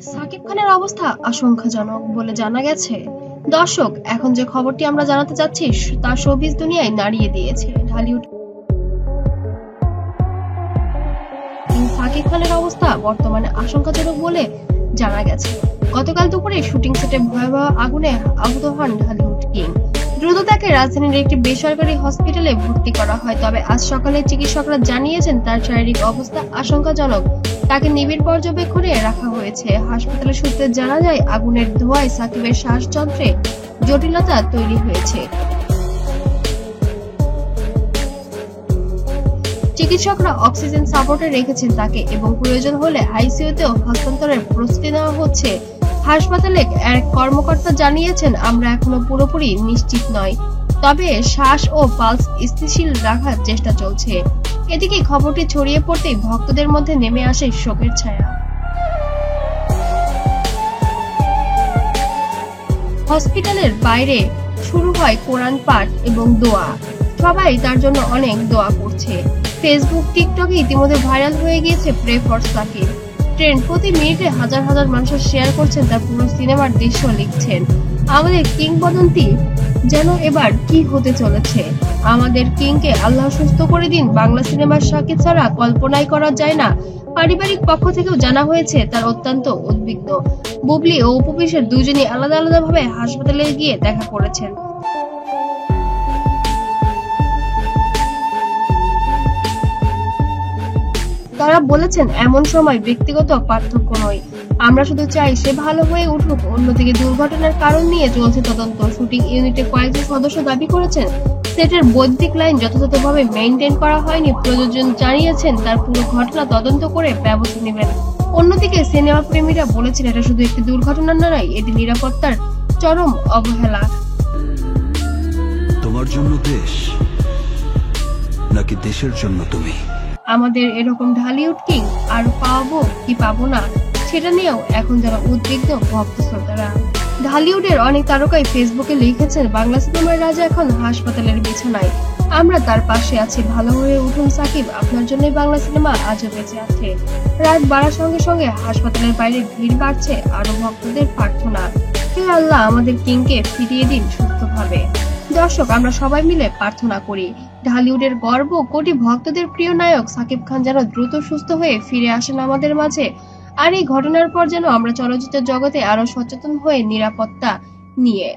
সাকিব খানের অবস্থা আশঙ্কাজনক বলে জানা গেছে। দর্শক, এখন যে খবরটি আমরা জানাতে যাচ্ছি তা শোবিজ দুনিয়ায় নাড়িয়ে দিয়েছে। ঢালিউড সাকিব খানের অবস্থা বর্তমানে আশঙ্কাজনক বলে জানা গেছে। গতকাল দুপুরে শুটিং সেটে ভয়াবহ আগুনে আহত হন ঢালিউড কিং। দ্রুত তাকে রাজধানীর একটি বেসরকারি হসপিটালে ভর্তি করা হয়, তবে আজ সকালে চিকিৎসকরা জানিয়েছেন তার শারীরিক অবস্থা আশঙ্কাজনক। তাকে নিবিড় পর্যবেক্ষণে রাখা হয়েছে। হাসপাতালের সূত্রে জানা যায়, আগুনের ধোঁয়ায় সাকিবের শ্বাসযন্ত্রে জটিলতা তৈরি হয়েছে। চিকিৎসকরা অক্সিজেন সাপোর্টে রেখেছেন তাকে এবং প্রয়োজন হলে আইসিইউতেও হস্তান্তরের প্রস্তুতি নেওয়া হচ্ছে। হাসপাতালের এক কর্মকর্তা জানিয়েছেন, আমরা এখনো পুরোপুরি নিশ্চিত নই, তবে শ্বাস ও পালস স্থিতিশীল রাখার চেষ্টা চলছে। এদিকে খবরটি ছড়িয়ে পড়তেই ভক্তদের মধ্যে নেমে আসে শোকের ছায়া। হসপিটালের বাইরে শুরু হয় কোরআন পাঠ এবং দোয়া। সবাই তার জন্য অনেক দোয়া করছে। ফেসবুক, টিকটকে ইতিমধ্যে ভাইরাল হয়ে গিয়েছে প্রে ফর সাকিব ট্রেন্ড। প্রতি মিনিটে হাজার হাজার মানুষ শেয়ার করছেন তার পুরো সিনেমার দৃশ্য, লিখছেন, আমাদের কিংবদন্তি যেন এবার কি হতে চলেছে। আমাদের কিংকে আল্লাহ সুস্থ করে দিন। বাংলা সিনেমার সাকিব ছাড়া কল্পনাই করা যায় না। পারিবারিক পক্ষ থেকেও জানা হয়েছে তার অত্যন্ত উদ্বিগ্ন। বুবলি ও অপু বিশ্বাস দুজনই আলাদা আলাদা ভাবে হাসপাতালে গিয়ে দেখা করেছেন। তারা বলেছেন, এমন সময় ব্যক্তিগত পার্থক্য নয়, আমরা শুধু চাই সে ভালো হয়ে উঠুক। অন্যদিকে দুর্ঘটনার কারণ নিয়ে চলছে তদন্ত। শুটিং ইউনিটে কয়েকজন সদস্য দাবি করেছেন সেটের বৈদ্যুতিক লাইন যথাযথভাবে মেইনটেইন করা হয়নি। প্রযোজক জানিয়েছেন তার পুরো ঘটনা তদন্ত করে ব্যবস্থা নেবেন। অন্যদিকে সিনেমা প্রেমীরা বলেছেন, এটা শুধু একটি দুর্ঘটনা নয়, এটি নিরাপত্তার চরম অবহেলা। তোমার জন্য দেশ নাকি দেশের জন্য তুমি? আমাদের এরকম ঢালিউড কিং আর পাবো কি পাবো না সেটা নিয়েও এখন যারা উদ্বিগ্ন ভক্ত শ্রোতারা। ঢালিউডের অনেক তারকাই ফেসবুকে লিখেছেন, বাংলা সিনেমার রাজা এখন হাসপাতালের বিছানায়, আমরা তার পাশে আছি। ভালো হয়ে উঠুন সাকিব, আপনার জন্যই বাংলা সিনেমা আজও বেঁচে আছে। রাত বাড়ার সঙ্গে সঙ্গে হাসপাতালের বাইরে ভিড় বাড়ছে, আরো ভক্তদের প্রার্থনা, হে আল্লাহ আমাদের কিংকে ফিরিয়ে দিন সুস্থভাবে। দর্শক, আমরা সবাই মিলে প্রার্থনা করি ঢালিউডের গর্ব, কোটি ভক্তদের প্রিয় নায়ক সাকিব খান যেন দ্রুত সুস্থ হয়ে ফিরে আসেন আমাদের মাঝে। আর এই ঘটনার পর যেন আমরা চলচ্চিত্র জগতে আরো সচেতন হয়ে নিরাপত্তা নিয়ে